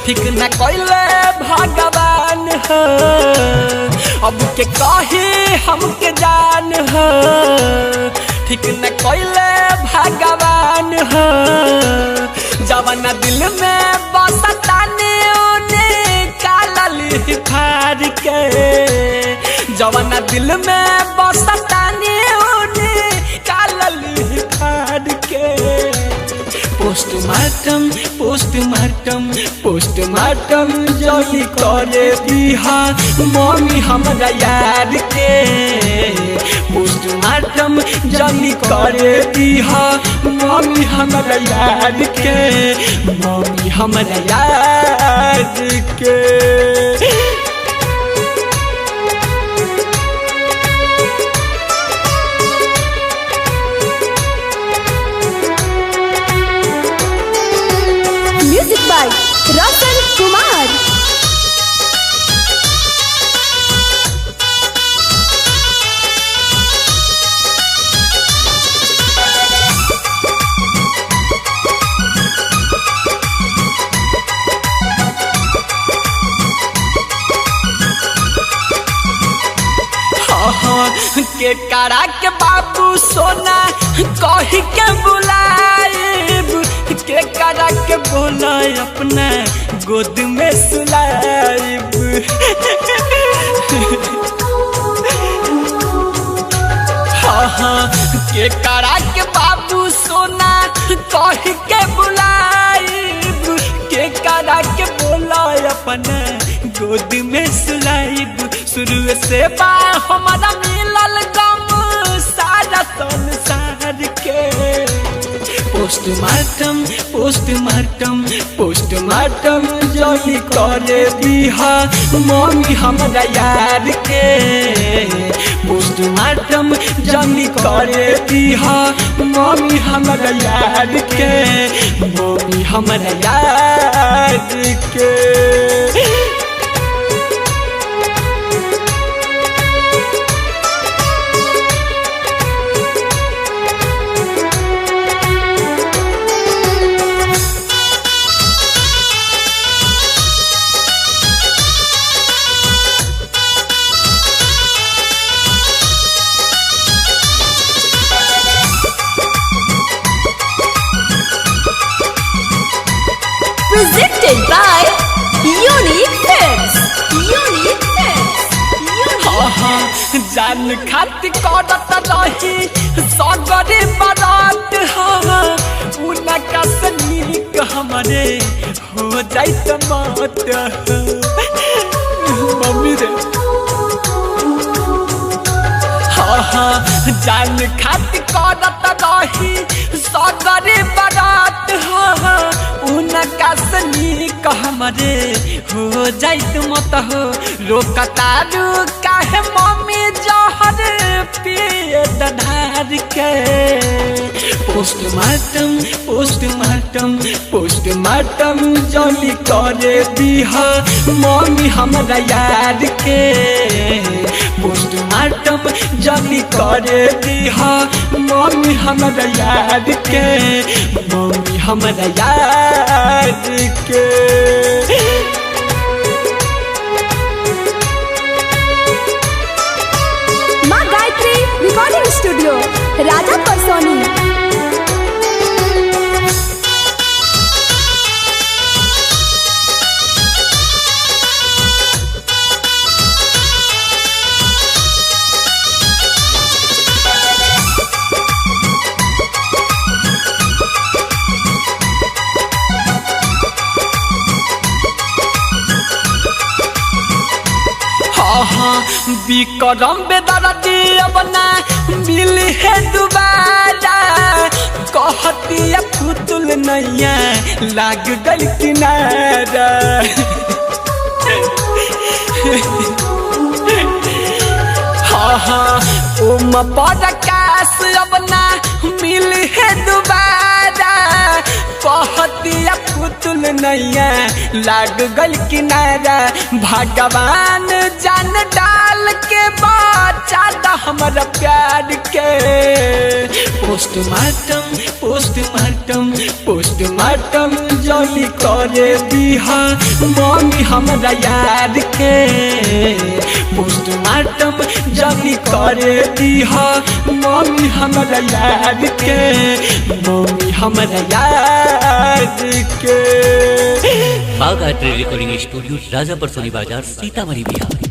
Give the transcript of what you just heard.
ठीक न कोइले भगवान हो अब के कही हमके जान हो ठीक न कोइले भगवान हो जवाना दिल में बसता ने कालली फाड़ के जवाना दिल में बसता ने कालली फाड़ के पोस्टमार्टम पोस्टमार्टम पोस्टमार्टम जल्दी करे दिहा मम्मी हमरा यार के पोस्टमार्टम जल्दी करे दिहा मम्मी हमरा यार के मम्मी हमरा यार के रसन कुमार के करा के बाबू सोना कही के बुलाएब के करा के बोला अपना गोद में सुलाएब के करा के बाबू सोना कही के बुलाएब के करा के बोला अपना गोद में सुलाएब शुरू से बा हमारा मिलल गम सारा संसार के पोस्टमार्टम पोस्टमार्टम पोस्टमार्टम जल्दी करे दिहा मम्मी हमरा यार के पोस्टमार्टम जल्दी करे दिहा मम्मी हमरा यार के मम्मी हमरा यार के presented by Unique Films. Unique Films. जान खाती करत रही सगरे बारात उनका सनीक हमारे हो जाइत मत मम्मी रे जान खाती करत रही सगरे बारात उनका सनीक हमारे हो जाइत मत हो रोकतारू काहे मम्मी जहर पिए ढार के पोस्टमार्टम पोस्टमार्टम पोस्टमार्टम जल्दी करे दिहा मम्मी हमरा यार के पोस्टमार्टम जल्दी करे दिहा मम्मी हमरा यार के मम्मी हमरा यार के माँ गायत्री रिकॉर्डिंग स्टूडियो राजा परसोनी बिक्रम बेदर्दी अपना मिल है दोबारा कहती पुतुल नैया लाग गल किनारा ओम पदकाश अपना मिल है दोबारा कहती पुतुल नैया लाग गल किनारा भगवान जान डाल के बचा हमारा प्यार के पोस्टमार्टम पोस्टमार्टम पोस्टमार्टम जल्दी करे दीहा मम्मी हमरा यार के पोस्टमार्टम जल्दी करे दीहा मम्मी हमरा यार के मम्मी हमरा यार के। बाघ आर्ट रिकॉर्डिंग स्टूडियो राजापुर सोनी बाजार सीतामढ़ी बिहार।